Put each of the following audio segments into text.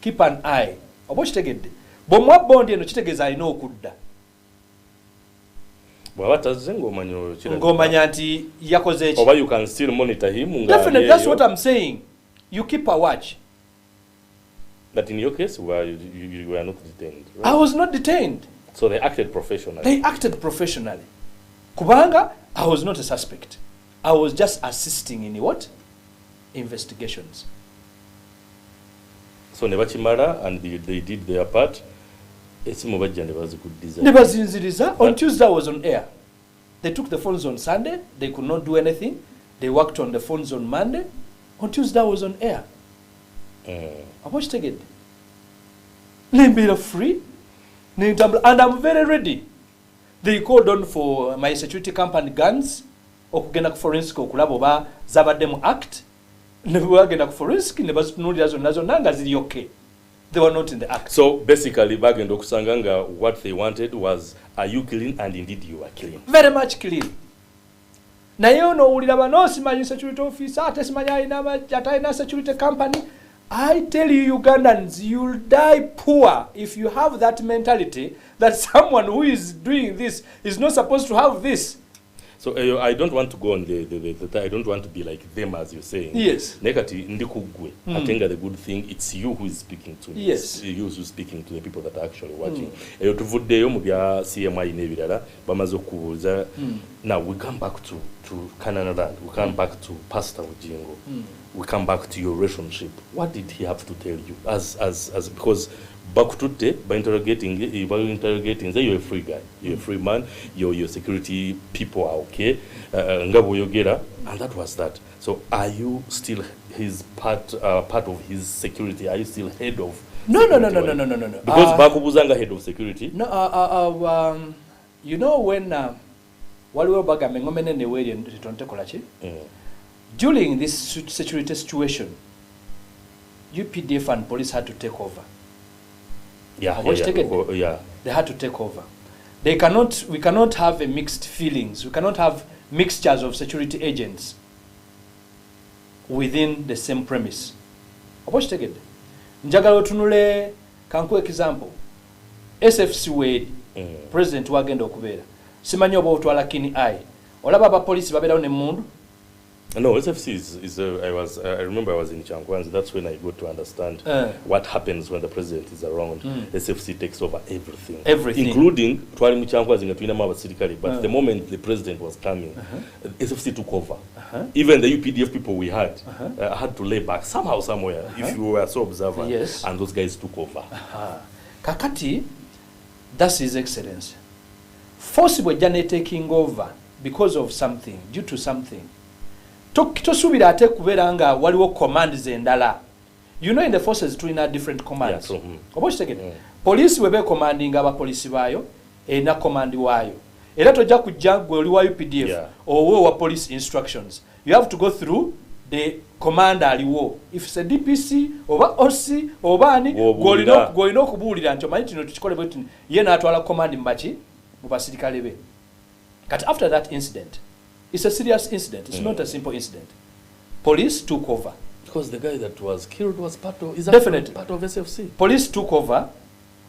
keep an eye. Oba kitegedde bw'omuwa bondi eno kitegeeza alina okudda ng'omanya nti yakoze eki. Oba you can still monitor him. Definitely, that's what I'm saying. You keep a watch. But in your case, you were not detained, right? I was not detained. So they acted professionally. They acted professionally. Kubanga, I was not a suspect. I was just assisting in what? Investigations. So nebachimara and they did their part. On Tuesday I was on air. They took the phones on Sunday. They could not do anything. They worked on the phones on Monday. On Tuesday I was on air. I watched again. Nembira free. And I'm very ready. They called on for my security company guns. Okugenda ku forensic okulaba oba zabaddemu act. Nebagenda ku forensic nebatunuulira zonna zonna nga ziri okay. They were not in the act. So basically bagenda okusanga what they wanted was, are you clean? And indeed you are clean. Very much clean. Naye ono owulira bano simanyi security officer ate simanyi alina security company. I tell you Ugandans, you'll die poor if you have that mentality that someone who is doing this is not supposed to have this. So I don't want to go on I don't want to be like them, as you're saying. Yes. Negati ndikugwe. I think the good thing, it's you who is speaking to me. Yes. It's you who's speaking to the people that are actually watching. Tuvuddeyo mu bya CMI n'ebirala bamaze okubuuza. Now we come back to Canada. We come back to Pastor Ujingo. We come back to your relationship. What did he have to tell you? As because Bakutute, by interrogating, say you're a free guy, you're a free man, your security people are okay, and that was that. So are you still his part of his security? Are you still head of? No. Because Bakubuzanga head of security. No, you know when waliwo bagambe ngomene ne weri ntontekola ki? During this security situation, UPDF and police had to take over. Yeah. They had to take over. We cannot have a mixed feelings. We cannot have mixtures of security agents within the same premise. Obochitegedde. Njagala otunule kanku example. SFC weri president wagenda okubeera. Simanyi oba otwala kini ai. Olaba aba police babeerawo ne mundu. No, SFC is I remember I was in Changwanzi. That's when I got to understand what happens when the president is around. SFC takes over everything. Including twali mu Changwanzi nga tulina abasirikale, but the moment the president was coming, SFC took over. Even the UPDF people we had to lay back somehow, somewhere, if you were so observant. Yes. And those guys took over. Kakati, that's His Excellency. Forcibly Janet taking over because of something, due to something. Tosubira ate kubeera nga waliwo commands endala. You know, in the forces tulina different commands. Oba kitegedde. Police webe commanding abapolisi baayo ena command waayo. Era tojja kujja gwe oli wa UPDF owe wa police instructions. You have to go through the commander aliwo. If it's a DPC oba OC oba ani golina okubuulira nti omanyi kino tukikole bwe tuni ye n'atwala command mbaki mu basirikale be. But after that incident, it's a serious incident. It's not a simple incident. Police took over. Because the guy that was killed was part of SFC. Police took over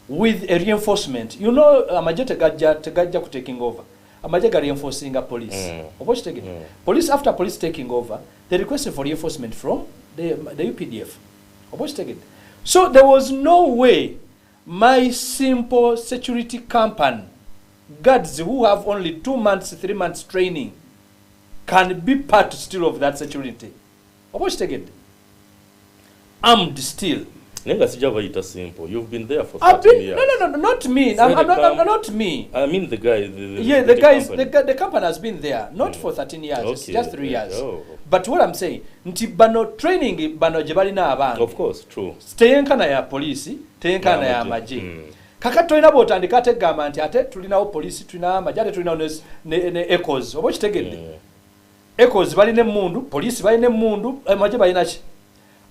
with a reinforcement. You know, amaje tegajja ku taking over. Amaje ga reinforcing a police. Police, after police taking over, they requested for reinforcement from the UPDF. So there was no way my simple security company, guards who have only 2 months, 3 months training, can be part still of that security. Armed still. Simple. You've been there for 13 years. No, not me. Not me. I mean the guy. The company has been there, not for 13 years. Okay. It's just 3 years. Oh. But what I'm saying, nti bano training bano jebalina abantu. Of course, true. Teyenkana ya polisi, teyenkana ya maji. Kakati tulina botandika tegamba nti ate tulinawo polisi, tulina amaji, ate tulinawo ne echoes. Oba kitegedde. Echoes balina mundu, polisi balina mundu, amaji balina ki.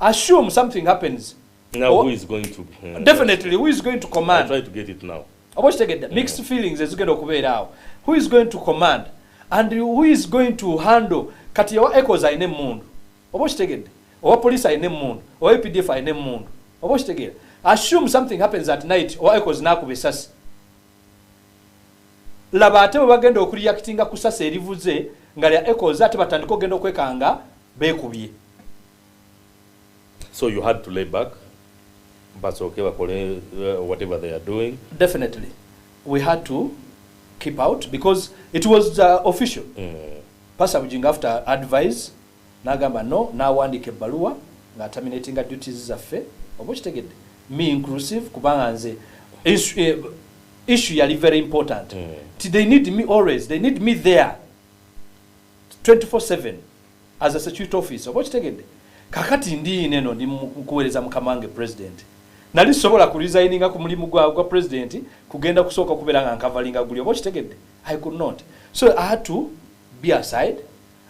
Assume something happens. Now who is going to definitely who is going to command? I try to get it now. Mixed feelings ezigenda okubeera awo. Who is going to command and who is going to handle kati yawa echoes aine mundu. Oba kitegedde. Oba police aine mundu, oba UPDF aine mundu. Assume something happens at night or echoes naku besasi. Laba ate bagenda okureactinga kusasa erivuze nga lya echoes ate batandika ogenda okwekanga bekubye. So you had to lay back, but okay, whatever they are doing. Definitely, we had to keep out because it was official. Pastor Bujinga after advice, nagamba no, nawandika ebbaluwa nga terminating duties zaffe. Obokitegedde. Me inclusive kubanga nze issue yali very important. They need me always. They need me there 24/7 as a security officer. Obokitegedde. Kakati ndi neno ndi kuweereza mukamange president. Nali sobola ku resigninga ku mulimu gwa president kugenda kusooka kubeera nga nkavalinga guli. Obokitegedde. I could not. So I had to be aside,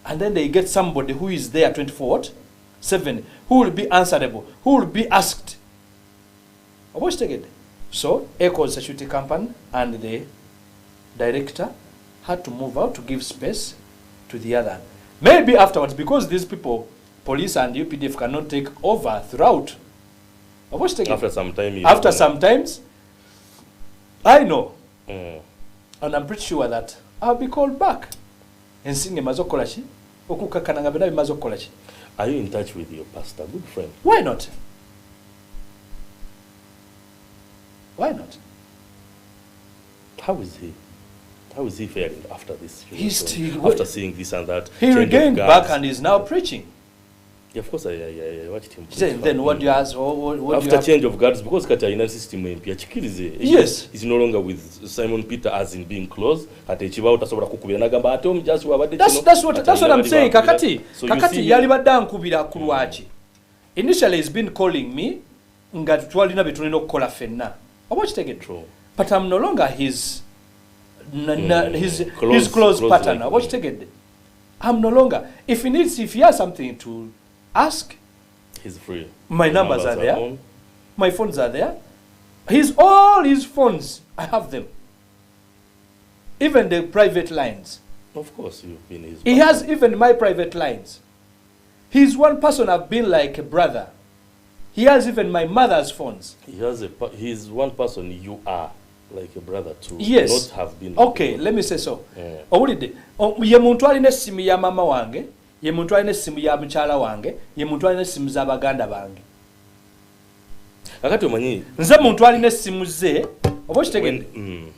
and then they get somebody who is there 24/7, who will be answerable, who will be asked. So Echo's security company and the director had to move out to give space to the other. Maybe afterwards, because these people, police and UPDF, cannot take over throughout. After some time. After some times, I know, and I'm pretty sure that I'll be called back. Are you in touch with your pastor, good friend? Why not? Why not? How is he? How is he faring after this? After seeing this and that, he regained back and is now preaching. Yeah, of course, I watched him. Then what do you ask? What after change of guards, because Kataina system yes, is no longer with Simon Peter as in being close. That's what I'm saying. Kakati yali badda nkubira ku lwaki. Initially he's been calling me nga twalina betulina okukola fenna. Obokitegedde. But I'm no longer his close partner. Obokitegedde. I'm no longer. If he has something to ask, he's free. My numbers are there. My phones are there. All his phones, I have them. Even the private lines. Of course, you've been his. He has even my private lines. He's one person I've been like a brother. He has even my mother's phones. He's one person you are like a brother too. Yes. Not have been. Okay, let me say so. Owulidde. Ye muntu alina essimu ya mama wange, ye muntu alina essimu ya mukyala wange, ye muntu alina essimu za baganda bange. Akati omanyi nze muntu alina essimu ze, oba kitegedde.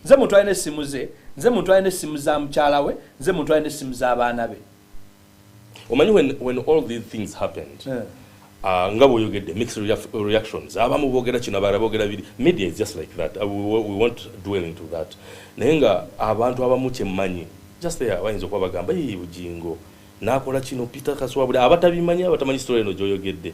Nze muntu alina essimu ze, nze muntu alina essimu za mukyala we, nze muntu alina essimu za baana be. Omanyi when all these things happened. Ngabo yogedde mixed reactions. Abamu bogera kino abala bogera biri. Media is just like that. We won't dwell into that. Nenga abantu abamu kyemmanyi just there bayinza okuba bagamba Bujingo nakola kino Peter Kaswabule abatabimanyi abatamanyi story eno gyoyogedde.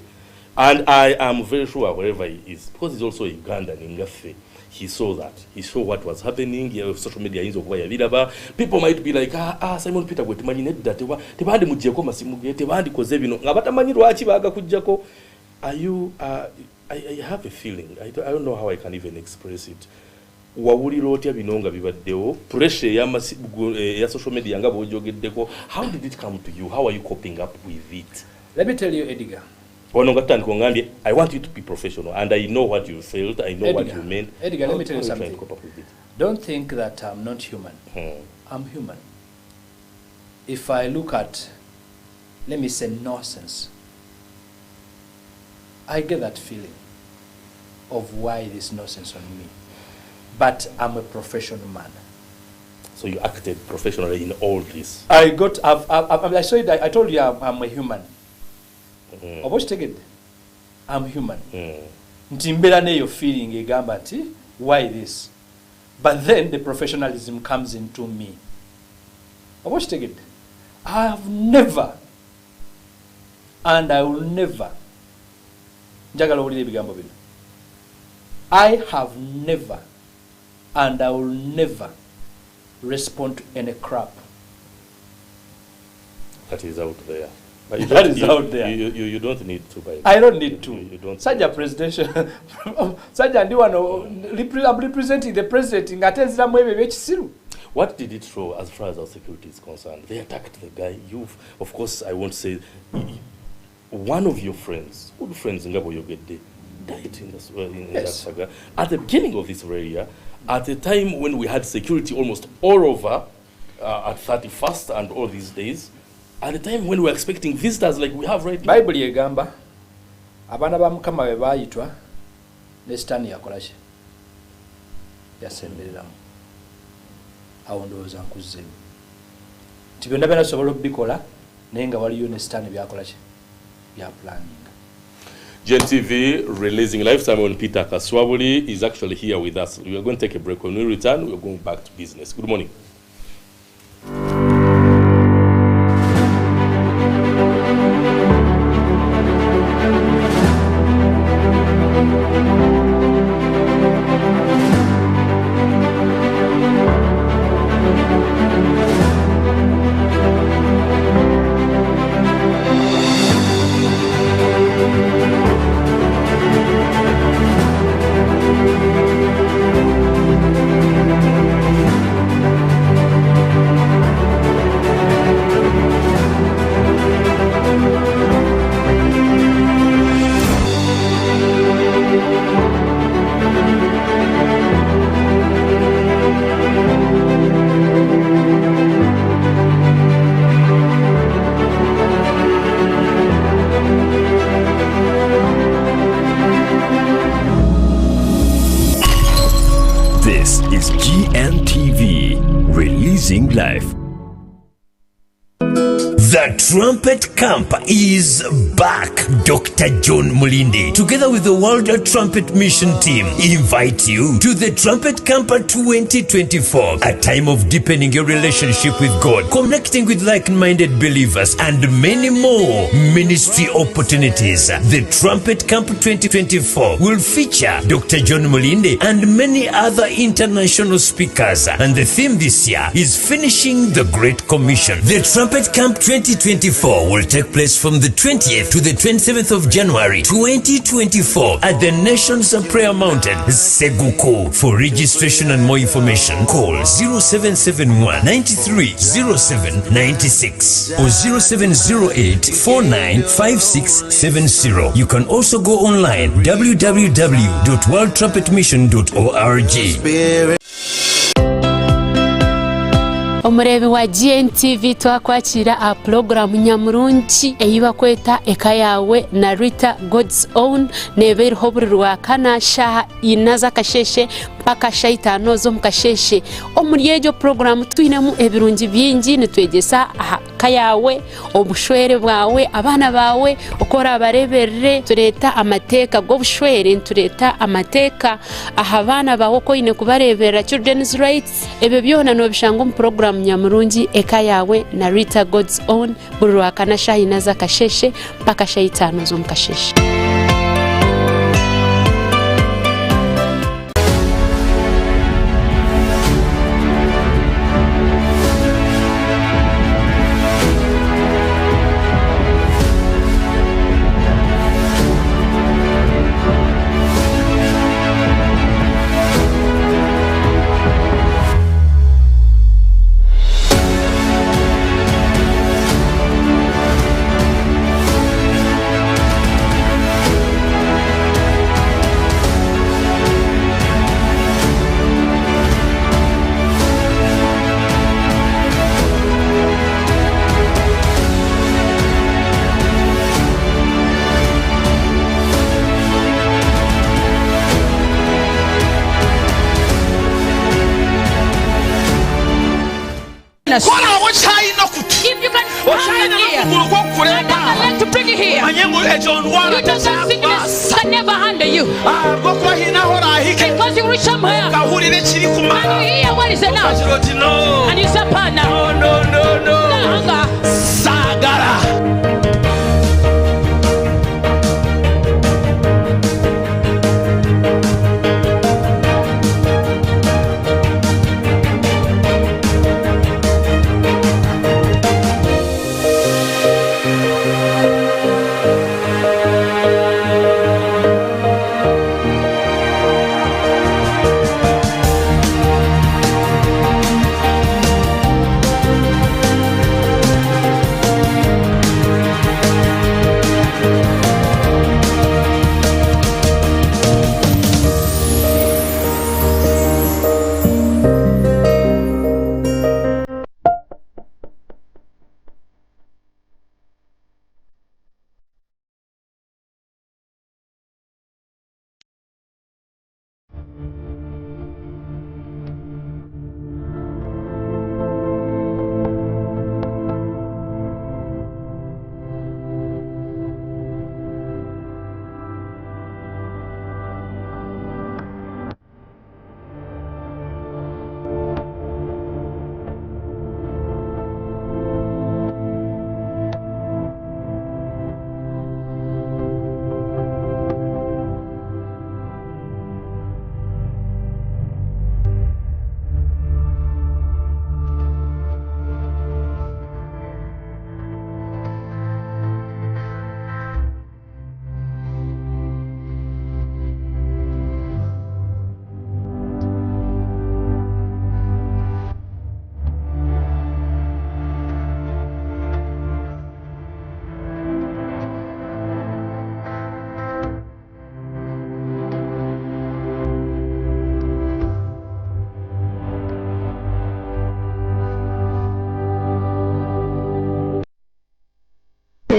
And I am very sure wherever he is, because he's also Ugandan in Gotv, he saw that. He saw what was happening. Social media is of why people might be like, Simon Peter gwe tumanyi nedda tebandi mujjeko masimu ge tebandi koze bino ngabatamanyi lwaki baga kujjako. I have a feeling, I don't know how I can even express it. Wawulira otya bino nga bibaddewo pressure ya social media nga bwojogeddeko. How did it come to you? How are you coping up with it? Let me tell you, Edgar. I want you to be professional, and I know what you felt. I know what you meant. Edgar, let me tell you something. Don't think that I'm not human. I'm human. If I look at, let me say, nonsense, I get that feeling of why this nonsense on me. But I'm a professional man. So you acted professionally in all this. I saw it. I told you I'm a human. I'm human. Nti mbeera neyo feeling egamba nti why this, but then the professionalism comes into me. I have never and I will never njagala owulire ebigambo bino. I have never and I will never respond to any crap that is out there. That is out there. You don't need to buy. I don't need to. You don't. Such a presidential. Such a I'm representing the president. What did it show as far as our security is concerned? They attacked the guy. Of course, I won't say one of your friends, good friends, Ngabo Yogede, died in that saga at the beginning of this very year, at a time when we had security almost all over, at 31st and all these days, at a time when we were expecting visitors like we have right now. Bible yegamba abana ba Mukama be bayitwa ne Sitaani yakola ki yasembereramu awo ndowooza nkuzzeemu nti byonna byonna sobola okubikola naye nga waliyo ne Sitaani byakola ki bya planning. GNTV releasing live. Simon Peter Kaswabuli is actually here with us. We are going to take a break. When we return, we are going back to business. Good morning. This is GNTV, releasing life. The Trumpet Camp is back. Dr. John Mulinde, together with the World Trumpet Mission team, invite you to the Trumpet Camp 2024, a time of deepening your relationship with God, connecting with like-minded believers, and many more ministry opportunities. The Trumpet Camp 2024 will feature Dr. John Mulinde and many other international speakers, and the theme this year is Finishing the Great Commission. The Trumpet Camp 2024 will take place from the 20th to the 27th of January 2024 at the Nation's Prayer Mountain, Seguko. For registration and more information, call 0771 930796 or 0708 495670. You can also go online www.worldtrumpetmission.org. Omurebi wa GNTV twakwakira a program nyamurungi eyiba kweta eka yawe na Rita God's Own nebereho buri rwakana shaha inaza kasheshe mpaka shaitano zo mukasheshe. Omuri ejo program twinemu ebirungi byingi nitwegesa kayawe obushwere bwawe abana bawe okora abareberere tureta amateka go bushwere tureta amateka ahabana bawe ko ine kubareberera children's rights ebe byona no bishango mu program nyamurungi eka yawe na Rita God's Own buri rwakana shaha inaza kasheshe mpaka shaitano zo mukasheshe. If you can to bring it here, you just sickness can never handle you. Because you reach somewhere and you hear what is enough. And you say, no. Sagara.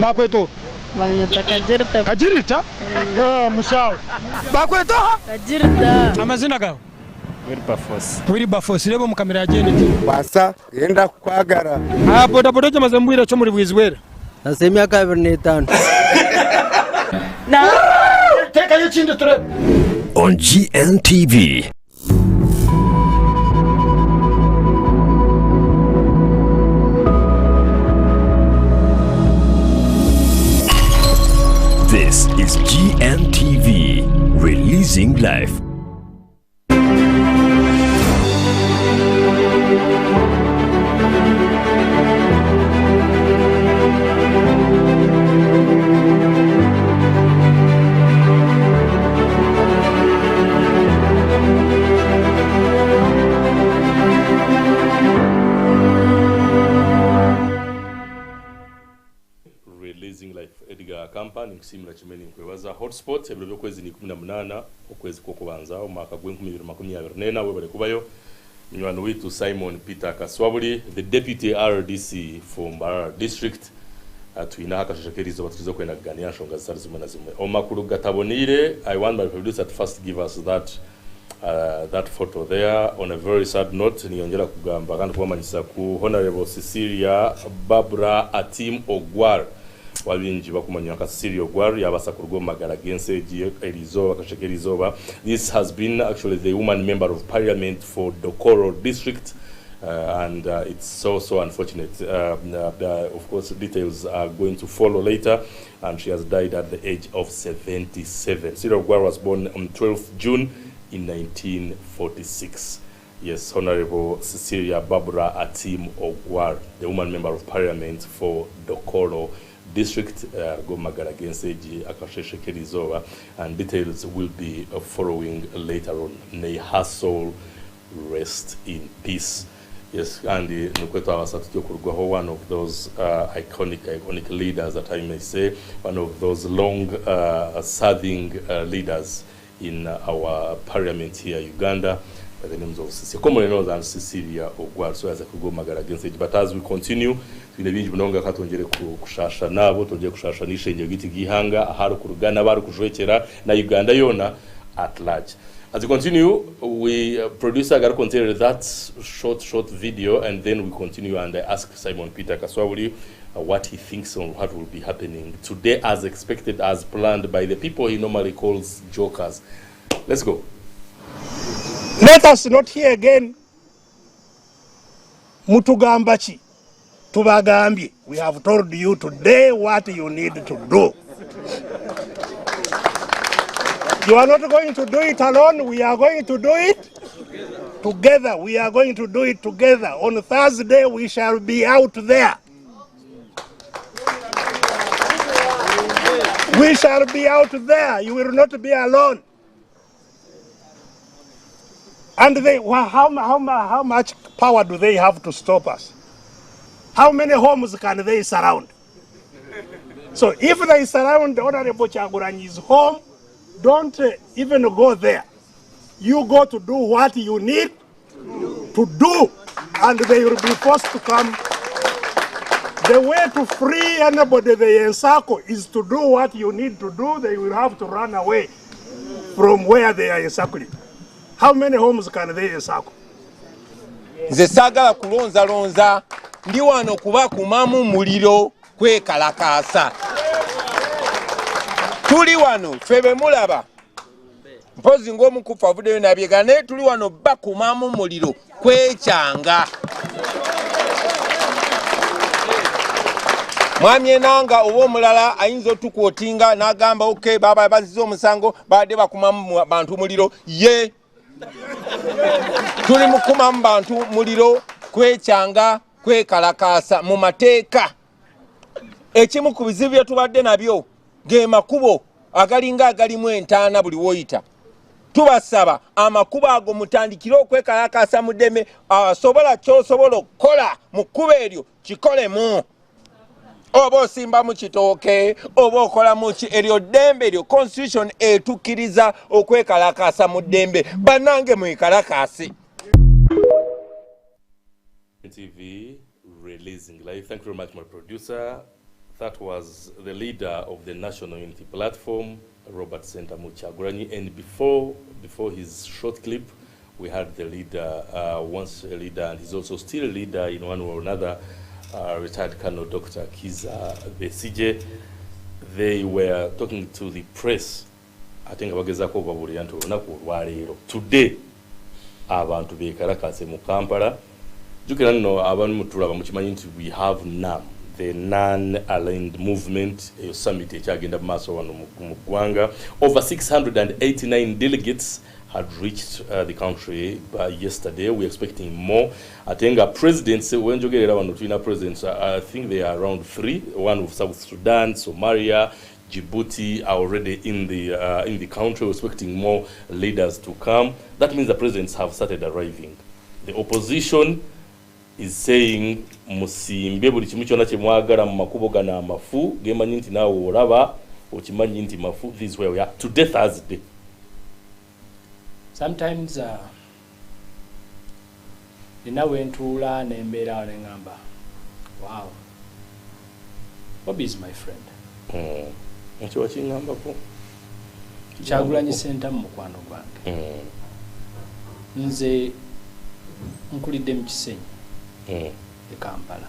Bakweto. Banyata Kajirita. Kajirita? Musawo. Bakweto? Kajirita. Amazina gawo. Wilberforce lebo mu kamera ya GNTV. Basa yenda kwagara. Boda boda chama zambwira cyo muri bwizwera. Nase myaka 25. Na Teka yechinde ture. On GNTV. This is GNTV, releasing life. EDGAR AKAMPA nikusimira chimeni nkwebaza hotspot ebiro byokwezi ni 18 okwezi kokubanza omwaka gwe 2024 we bale kubayo minywano witu Simon Peter Kaswabuli the deputy RDC for Mbarara district tuina hakashekerizo batuzo kwenda kuganira nshonga zitari zimwe na zimwe omakuru gatabonire. I want my producer to first give us that photo there. On a very sad note, niyongera kugamba kandi kubamanyisa ku Honorable Cecilia Barbara Atim Ogwar wabinji bakumanya ka Cecilia Ogwar yabasa kurwo magara gense giye elizoba kashekerizoba. This has been actually the woman member of parliament for Dokoro district. And it's so unfortunate. Of course, details are going to follow later. And she has died at the age of 77. Cecilia Ogwar was born on 12th June in 1946. Yes, Honorable Cecilia Barbara Atim Ogwar, the woman member of parliament for Dokoro district, Gomagara Genseji Akasheshe Kerizoba, and details will be following later on. May her soul rest in peace. Yes, and one of those iconic leaders that I may say, one of those long-serving leaders in our parliament here, Uganda, by the names of Cecilia, commonly known as Cecilia Ogwar. So as I could go magara against it, but as we continue, we binji bunonga katongere kushasha nabo tongere kushasha nishenje giti gihanga ahari kurugana bari kujwekera na Uganda yona at large. As we continue, producer got to consider that short video, and then we continue and I ask Simon Peter Kaswabuli what he thinks on what will be happening today as expected, as planned by the people he normally calls jokers. Let's go. Let us not hear again Mutugambachi Tubagambi. We have told you today what you need to do. You are not going to do it alone. We are going to do it together. We are going to do it together. On Thursday, we shall be out there. We shall be out there. You will not be alone. And how much power do they have to stop us? How many homes can they surround? So if they surround the Honorable Chaguranyi's home, don't even go there. You go to do what you need to do, and they will be forced to come. The way to free anybody they encircle is to do what you need to do. They will have to run away from where they are encircling. How many homes can they encircle? Nze sagala kulonza lonza ndi wano kuba kumamu muliro kwekalakasa. Tuli wano febe mulaba mpozi ngomu kufa vudeyo nabyegane tuli wano bakumamu muliro kwekyanga. Mwami enanga owo mulala ayinza otukwotinga n'agamba okay baba bazizo omusango badde bakumamu bantu muliro ye tuli mukumamu bantu muliro kwekyanga kwekalakasa mu mateeka. Ekimu ku bizibu bye tubadde nabyo ge makubo agalinga agalimu entaana buli woyita. Tubasaba amakubo ago mutandikire okwekalakasa mu ddeme. Asobola ky'osobola okukola mu kkubo eryo kikolemu. Oba osimba mu kitooke oba okola mu ki eryo ddembe eryo constitution etukkiriza okwekalakasa mu ddembe. Bannange mwekalakase. TV releasing live. Thank you very much, my producer. That was the leader of the National Unity Platform, Robert Sentamu Kyagulanyi, and before his short clip, we had the leader, once a leader, and he's also still a leader in one way or another, retired Colonel Dr. Kiza Besije. They were talking to the press. I think abagezako babulira nti olunaku olwaleero today abantu bekalakase mu Kampala. Jukira nno abantu mutulaba mukimanyi nti we have NAM, the non-aligned movement, a summit ekyagenda mu maaso wano mu ggwanga. Over 689 delegates had reached the country yesterday. We're expecting more. I think presidents, when you get around China presidents, I think they are around 3. One of South Sudan, Somalia, Djibouti are already in the country. We're expecting more leaders to come. That means the presidents have started arriving. The opposition is saying musimbe buli kimu kyonna kye mwagala mu makubo gana amafu gemanyi nti naawe olaba okimanyi nti mafu. This is where we are today, Thursday. Sometimes ninawe ntuula nembeera nengamba wow, Bobby is my friend. Ekyo wakingambako Kyagulanyi Senta mu mukwano gwange. Nze nkulidde mu Kisenyi e Kampala,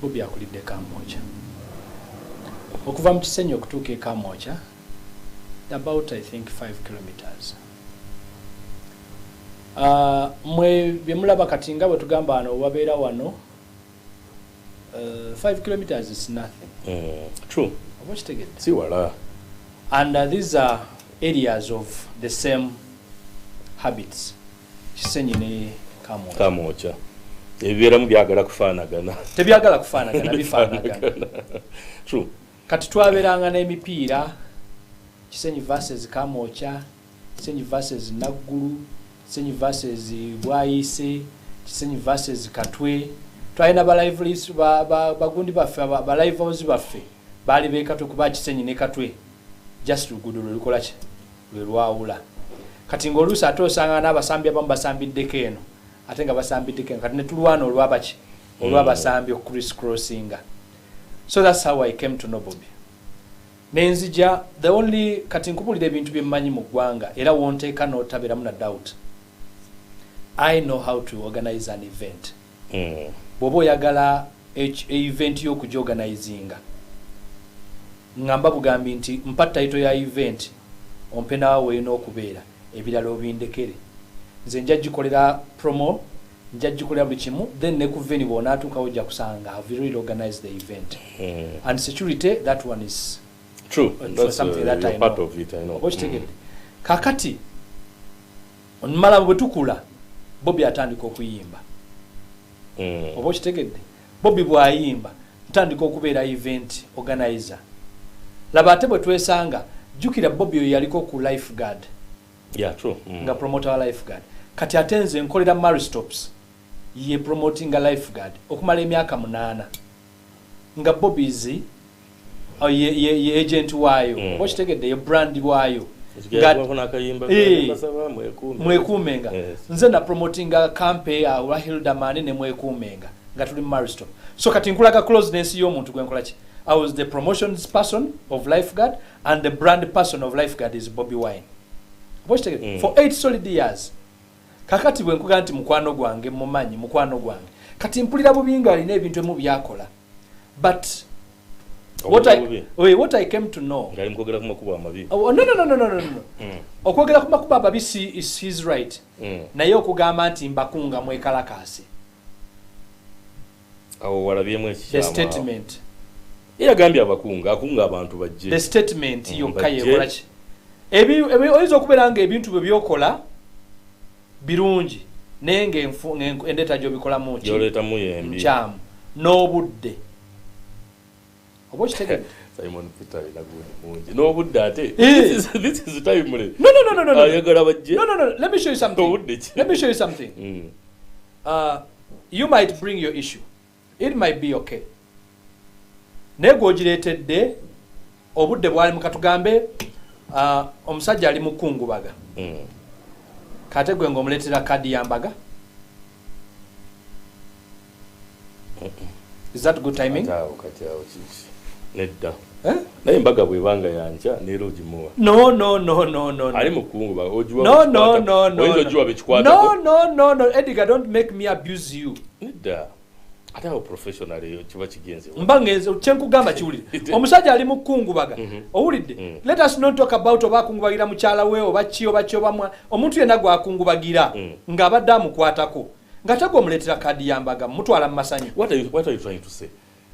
Bobby akulidde Kamwokya. Okuva mu Kisenyi okutuuka e Kamwokya about I think 5 kilometers. Mwe byemulaba kati nga bwe tugamba wano wabeera wano 5 kilometers is nothing. True. See wala. And these are areas of the same habits. Kisenyi ne Kamwokya. Ebibeeramu byagala kufaanagana. Tebyagala kufaanagana, bifaanagana. True. Kati twabeeranga n'emipiira Kisenyi versus Kamwokya, Kisenyi versus Naggulu, Kisenyi versus Bwayise, Kisenyi versus Katwe. Twalina balivers bagundi baffe balivers baffe bali beekatwe kuba Kisenyi ne Katwe just luguudo lulikola ki lwe lwawula. Kati ng'oluusi ate osanga n'abasambi abamu basambiddeko eno ate nga basambiddeko eno kati ne tulwana olwabaki olw'abasambi okucriss-crossinga. So that's how I came to know Bobby. Nenzija the only kati nkubulira ebintu byemmanyi mu ggwanga era wonteeka n'otabeeramu na doubt. I know how to organize an event. Bw'oba oyagala event y'okugyorganizinga ngamba bugambi nti mpa title ya event ompe naawe n'okubeera ebirala obindekere. Nze nja gikolera promo, nja gikolera buli kimu, then ne ku venue bw'onaatuuka ojja kusanga have really organized the event. And security, that one is true. That's something that I know. Part of it, I know. Kakati onmala bwe tukula Bobby atandika okuyimba. Oba okitegedde Bobby bw'ayimba ntandika okubeera event organizer. Laba ate bwe twesanga jjukira Bobby oyo yaliko ku lifeguard. Yeah, true. Nga promoter wa lifeguard. Kati ate nze nkolera Maristops ye promoting a lifeguard okumala emyaka 8 nga Bobby's ye agent waayo. Oba okitegedde ye brand waayo. Mwekuumenga. Nze na promotinga campe wa Hildamani ne mwekuumenga nga tuli Maristop. So kati nkulaga closeness y'omuntu gwenkola ki. I was the promotions person of lifeguard and the brand person of lifeguard is Bobby Wine. For 8 solid years. Kakati bwe nkuga nti mukwano gwange mumanyi mukwano gwange. Kati mpulira bubinga alina ebintu emu byakola. But what I came to know. Ngali mkogera ku makuba amabi. Oh, no. Okwogera ku makuba amabi is his right. Naye okugamba nti mbakunga mwekalakasi. Awo walabyemu ekishama. The statement. Yagambye akunga abantu bajje. The statement yokka yekola ki. Oyinza okubeera nga ebintu bwe byokola birungi nenge endeta gy'obikola mu ki. Yoleta muyembi. Kyamu n'obudde. Oba okitegedde? Simon Peter inagundi. N'obudde ate. This is the time mule. No. Ayagala bajje. No. Let me show you something. You might bring your issue. It might be okay. Negogiretedde obudde bwali mukatugambe omusajja ali mukungubaga. Kate gwe ngomuletera kadi yambaga. Is that good timing? Kati awo chichi. Nedda. Naye mbaga bwebanga yanja nero jimuwa. No. Ali mukungu ba ojuwa. No. Edgar, don't make me abuse you. Nedda. Ate awo professional kiba kigenze. Mbangenze kyenkugamba kiwulire. Omusajja ali mukungubaga. Owulidde? Let us not talk about obakungubagira mukyala we oba ki oba ki oba omuntu yenna gwakungubagira ng'abadde amukwatako. Nga tagwomuleetera kadi yambaga mutwala mu masanyu. What are you trying to say?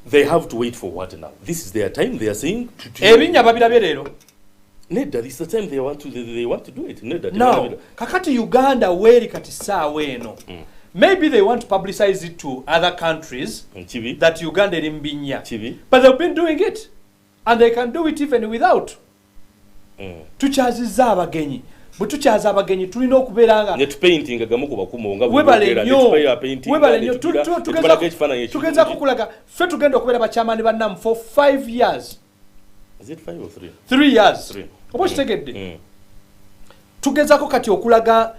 They have to wait for what now? This is their time. They are saying to ebinya babirabye leero. Nedda, this is the time they want to do it. Nedda. No. Kakati Uganda weri kati saawa eno. Maybe they want to publicize it to other countries that Uganda is in. But they've been doing it. And they can do it even without. Tuchaziza abagenyi. Butuchaza abagenyi tulina okubeeranga. Net painting agamu ku bakumo nga webale nnyo tugeza kukulaga ffe tugenda okubeera bakyamani bannamu for 5 years. Is it 5 or 3? 3 years. Oba kitegedde. Tugezako kati okulaga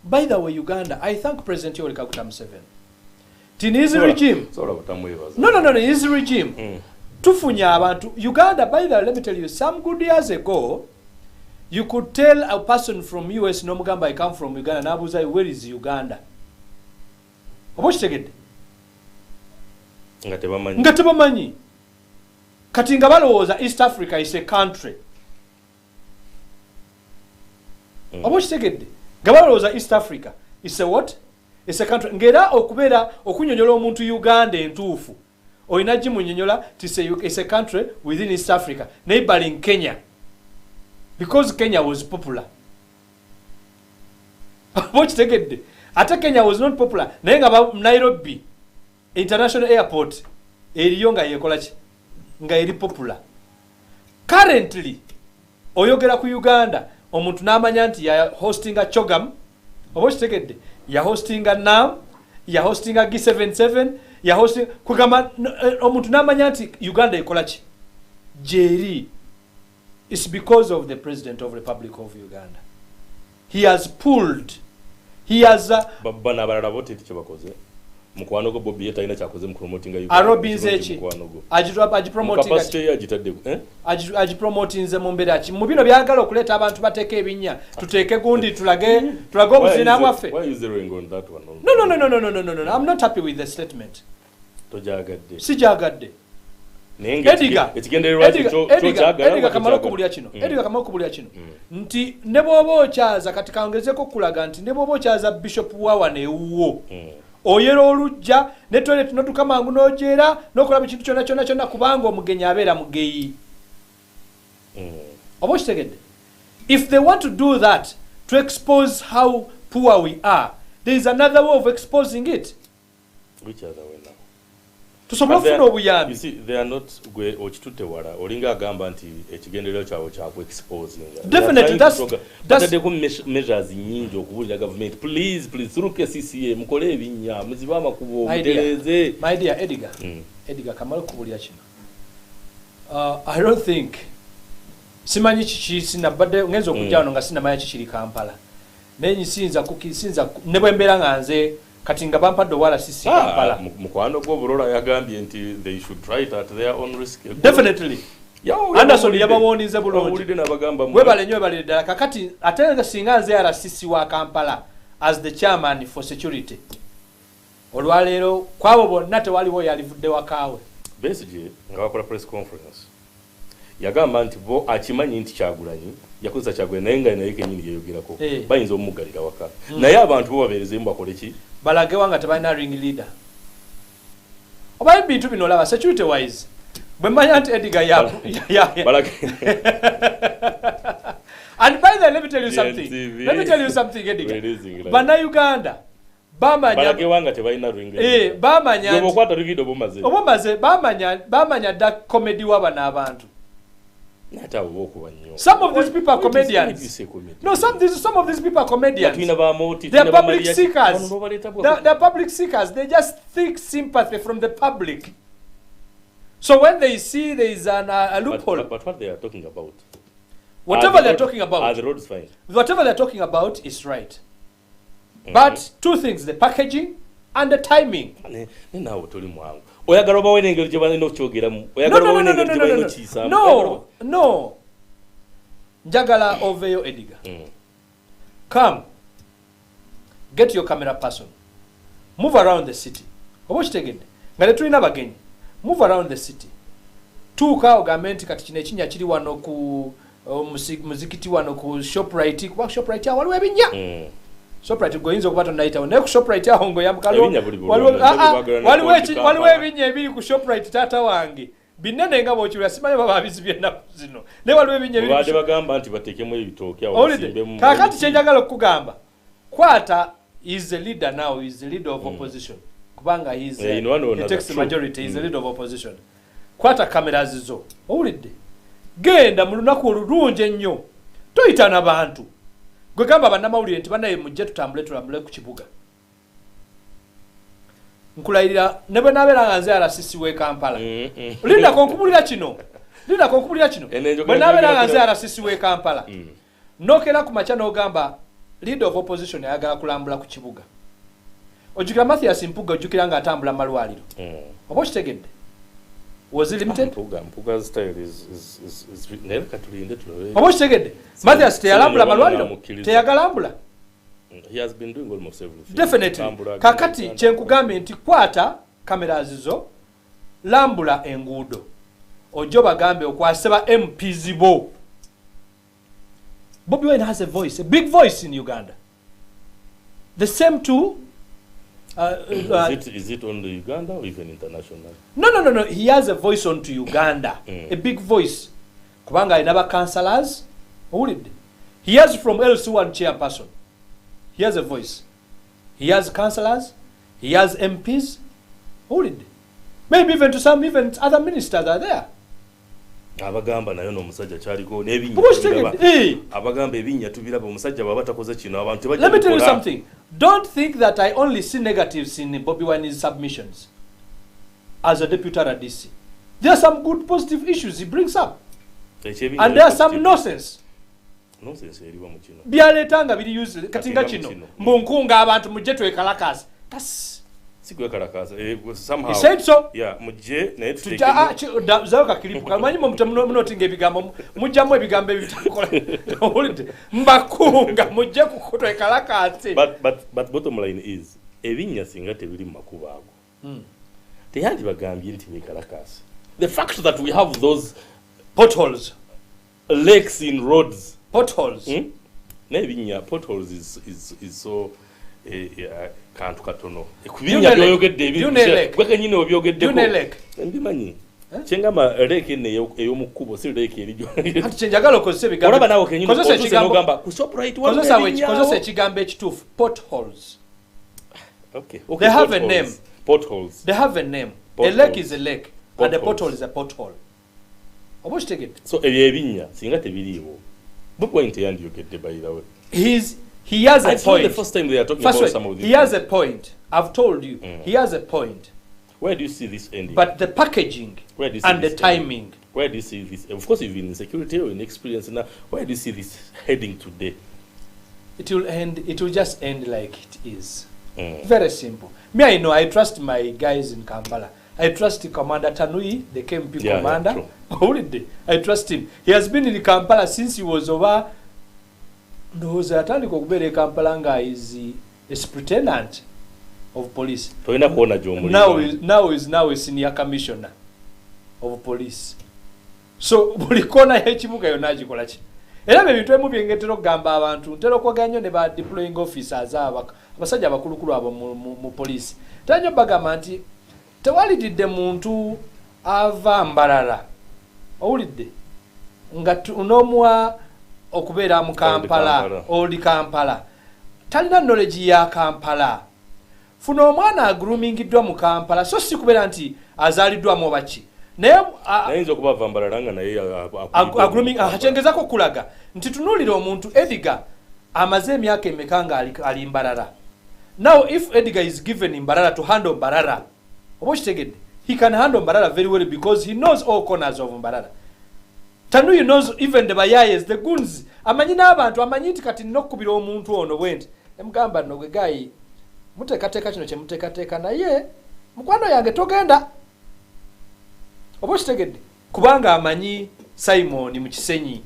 by the way Uganda, I thank President Yoweri Kaguta Museveni. His regime. No, his regime. Tufunya abantu. Uganda, by the way, let me tell you, some good years ago, you could tell a person from US, no mugamba, I come from Uganda, nabuza, where is Uganda? Oba kitegedde? Nga tebamanyi. Kati nga balowooza East Africa is a country. Oba kitegedde? Nga balowooza East Africa is a what? It's a country. Ngera okubeera okunyonyola omuntu Uganda entuufu. Oyina gimunyonyola it's a country within East Africa, neighboring Kenya. Because Kenya was popular. Oba kitegedde? Ate Kenya was not popular. Naye nga Nairobi International Airport eriyo nga yekola ki? Nga eri popular. Currently oyogera ku Uganda omuntu n'amanya nti ya hostinga Chogam, oba kitegedde? Ya hostinga NAM, ya hostinga G77, ya hosting kugamba omuntu n'amanya nti Uganda ekola ki? Jeri. It's because of the President of Republic of Uganda. He has pulled. He has bana barara bote tichabakoze. Mukwano go Bobby yeta ina chakoze mu promoting Uganda. Arobinze chi. Aji promoting. Capacity agitadde Aji promoting ze mumbera chi. Mu bino byagala okuleta abantu bateke ebinya. Tuteeke gundi tulage obuzina bwaffe. Why is there on that one? No. I'm not happy with the statement. Tojagadde. Sijagadde. Edgar kamalo kubulya kino. Nti ne bwoba okyaza kati kaongezeko kulaga nti ne bwoba okyaza Bishop Wawa neewuwo. Oyera olujja ne toilet notuka mangu n'ojeera n'okulaba ekintu kyonna kubanga omugenyi abeera mugeyi. Oba kitegedde? If they want to do that to expose how poor we are, there is another way of exposing it. Which other way now? Tusobofuna obuyambi. You see, they are not gwe okitute wala olinga agamba nti ekigenderero kyawo kya exposing. Definitely that's the measures nyingi okubulira government. Please through KCCA mukole ebinya muziba amakubo muteleze. My dear Edgar. Edgar kamalo kubulya kino. I don't think simanyi chichi sinabadde ngenzo okujjano nga sinamanya chichiri Kampala. Nenyi sinza ne bwembera nganze kati nga bampadde wala sisi Kampala. Mukwano gwo bulola yagambye nti they should try it at their own risk. Definitely. Anderson yabawonize bulungi. Ulide nabagamba webale nnyo balire ddala kakati ate nga singa nze RCC wa Kampala as the chairman for security. Olwaleero kwabo bonna tewaliwo yalivudde wakaawe. Besije nga wakola press conference. Yagamba nti bo akimanyi nti Kyagulanyi yakozesa Kyagulanyi naye nga naye kenyini yeyogerako bayinza omugalira waka. Naye abantu bo babeereze mbakole ki? Balage wanga tebalina ring leader. Oba bintu bino olaba security wise. Bwe manya nti Edgar balage. And by the way, let me tell you something. Edgar. Bana Uganda. Balage wanga tebalina ring leader. Bamanya. Gwe bokwata rugido bomaze. Obomaze bamanya da comedy waba n'abantu. Some of these people are comedians. No, some of these people are comedians. They are public seekers. They are public seekers. They just seek sympathy from the public. So when they see there is a loophole. But what they are talking about. Whatever they are talking about. Are the roads fine? Whatever they are talking about is right. But two things: the packaging and the timing. oyagala obawe n'engeri gye balina okukyogeramu oyagala obawe n'engeri gye balina okukiyisaamu no njagala oveyo Edgar come get your camera person move around the city oba okitegedde nga tetulina bagenyi move around the city tuuka ogambe nti kati kino ekinnya kiri wano ku muzikiti wano ku shoprite kuba shoprite awo waliwo ebinnya shoprite goyinza okuba tonayitawo naye ku shoprite awo ngoyamukalo waliwo ebinnya ebiri ku shoprite taata wange binene nga bw'okiwulira simanyi baba abizibye ennaku zino naye waliwo ebinnya ebiri baadde bagamba nti bateekemu ebitooke awo basimbemu kaakati kyenjagala okukugamba kwata is the leader now is the leader of opposition kubanga he takes the majority is the leader of opposition kwata cameras zo owulidde genda mu lunaku olulungi ennyo toyita n'abantu gwe gamba bannamawulire nti banaye mujje tutambule ku kibuga nkulayirira ne bwe nabeera nga nze RCC w'e Kampala lindako nkubulira kino bwe nabeera nga nze RCC w'e Kampala nokera ku makya n'ogamba leader of opposition ayagala kulambula ku kibuga ojjukira Mathias Mpuga ojjukira nga atambula malwaliro oba okitegedde was limited Mpuga style is never katulinde tulowe oba okitegedde Mathias teyalambula malwaliro teyagalambula he has been doing almost everything definitely kakati kyenkugambye nti kwata cameras zo lambula enguudo ojjo bagambe okwase ba MPs bo Bobi Wine has a voice, a big voice in Uganda. The same too. Is it only Uganda or even international? No. He has a voice onto Uganda, a big voice. Kubanga inaba councillors. He has from LC1 chairperson. He has a voice. He has councillors. He has MPs. Maybe even to some, even other ministers are there. Abagamba nayo n'omusajja kyaliko n'ebinnya abagamba ebinnya tubiraba omusajja baba takoze kino abantu bajja. Let me tell you something. Don't think that I only see negatives in Bobi Wine's submissions as a deputy RDC. There are some good positive issues he brings up, and there are some nonsense eriwa mu kino byaletanga biri use katinga kino mbunkunga abantu mujje twekalakaza sikwekalakaza somehow he said so mujje naye zayo kakilipu kamanyi munotinga ebigambo mujjamu ebigambo ebitakola mbakunga mujje kutwekalakaze. But bottom line is ebinnya singa tebiri mu makubo ago teyandi bagambye nti bekalakaza. The fact that we have those potholes, lakes in roads, potholes nebinya potholes is so kantu katono ekubinya byoyogedde ebintu gwekenyine obyogedde mbimanyi kyengamba leke ne ey'omukubo si leke erijo ati kyenjagala okozesa ebigambo olaba nawe kenyine okugamba ku shoprite kozesa ekigambo ekituufu potholes. Okay, they have a name. Potholes. They have a name. A lake is a lake and a pothole is a pothole. Oba okitegedde. So ebyo ebinya singa tebiriiwo point yandiyogedde by the way. He has a point. The first time they are talking about some of these. He has a point. I've told you. He has a point. Where do you see this ending? But the packaging and the timing. Where do you see this? Of course, you've been in security or in experience now. Where do you see this heading today? It will end. It will just end like it is. Very simple. Me, I know. I trust my guys in Kampala. I trust Commander Tanui, the KMP commander. I trust him. He has been in Kampala since he was over. Those atandika okubeera Kampala nga is a superintendent of police. Now is senior commissioner of police. So buli kona y'ekibuga yonna agikola ki. Era ebintu ebimu byengetera okugamba abantu ntera okwogera nnyo ne ba deploying officers abasajja abakulukulu abo mu police. Tanyo bagamba nti tewalidde muntu ava Mbarara. Owulidde nga n'omuwa okubeera mu Kampala oli Kampala talina knowledge ya Kampala. Funa omwana agrumingiddwa mu Kampala so si kubeera nti azaliddwa mu baki naye ayinza okuba avambalala nga naye agruming akyengezako kulaga nti tunuulira omuntu Edgar amaze emyaka emeka nga ali Mbarara. Now if Edgar is given Mbarara to handle Mbarara oba kitegedde he can handle Mbarara very well because he knows all corners of Mbarara. Tanui knows even the bayayes, the goons. Amanyi n'abantu amanyi nti kati nnokubira omuntu ono bwenti emugamba nno gwe gayi muteekateeka kino kye muteekateeka naye mukwano yange togenda oba kitegedde kubanga amanyi Simon mu Kisenyi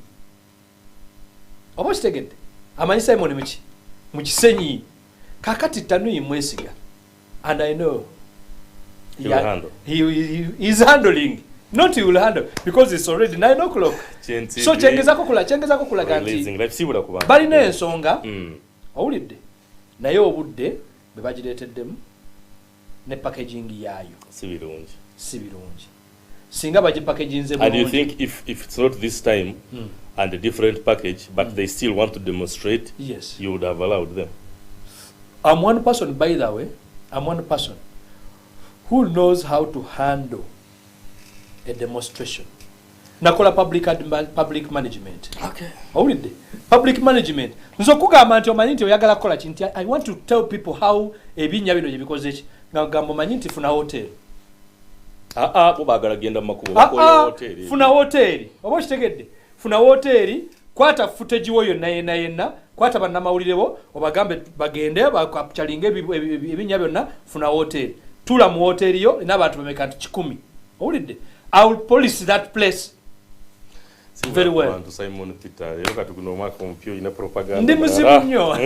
oba kitegedde amanyi Simon mu Kisenyi kakati Tanui mwesiga and I know he is handling not he will handle because it's already 9 o'clock GNTV. So chengeza kukula ganti bali n'ensonga owulidde naye obudde bwe bagireeteddemu ne packaging yaayo si birungi singa bagipackaginze and you think if it's not this time and a different package but they still want to demonstrate, yes, you would have allowed them. I'm one person, by the way, I'm one person who knows how to handle a demonstration. Nakola public management. Okay. Owulidde public management nzo kugamba nti omanyi nti oyagala kola kinti I want to tell people how ebinnya bino gye bikoze ki ngamba omanyi nti funa hotel bo bagala genda mu makubo bakola hotel funa hotel oba kitegedde funa hotel kwata footage wo yonna yenna kwata bannamawulirebo obagambe bagende bakapchalinga ebinnya byonna funa hotel tula mu hotel yo n'abantu bameka 10 owulidde I will police that place very well. Simon Peter yoka tukuno mwaka mpyo ina propaganda ndi muzimu nnyo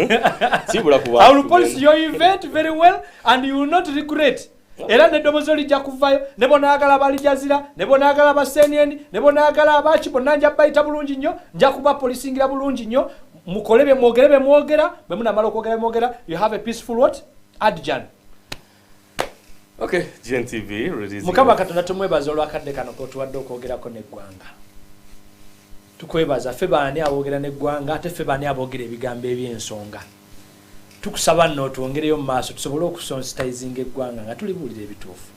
sibula kuba I will police your event very well and you will not regret. Era neddobozo lijja kuvayo ne bonaagala balijazira ne bonaagala basenyendi ne bonaagala abachi bonanja bayita bulungi nnyo nja kuba policingira bulungi nnyo mukolebe mwogera bwe munamala okwogera mwogera you have a peaceful what adjan. Okay, GNTV releasing mukama katonda tumwebaza olwakadde kano ko tuwadde okwogerako n'eggwanga tukwebaza ffe baani aboogera n'eggwanga ate ffe baani aboogera ebigambo eby'ensonga tukusaba nno twongereyo mu maaso tusobole okusensitizinga eggwanga nga tulibuulira ebituufu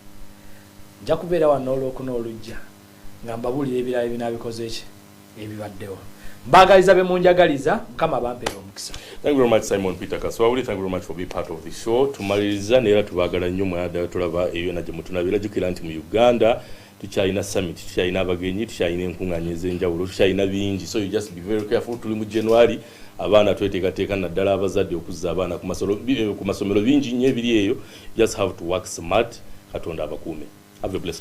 nja kubeera wano olwokuna olujja nga mbabuulira ebirala ebinaabikoze ki ebibaddewo mbagaliza be munjagaliza mukama bampeera omukisa. Thank you very much Simon Peter Kaswawuli, thank you very much for being part of the show. Tumaliriza neera tubagala nnyo mwada tulaba eyo najje mutunabira jukira nti mu Uganda tukyalina summit tukyalina abagenyi tukyalina enkungaanya ez'enjawulo tukyalina bingi so you just be very careful. Tuli mu January abaana tweteekateeka naddala abazadde okuzza abaana ku masomero bingi nnyo ebiri eyo just have to work smart katonda abakuume. Have a blessed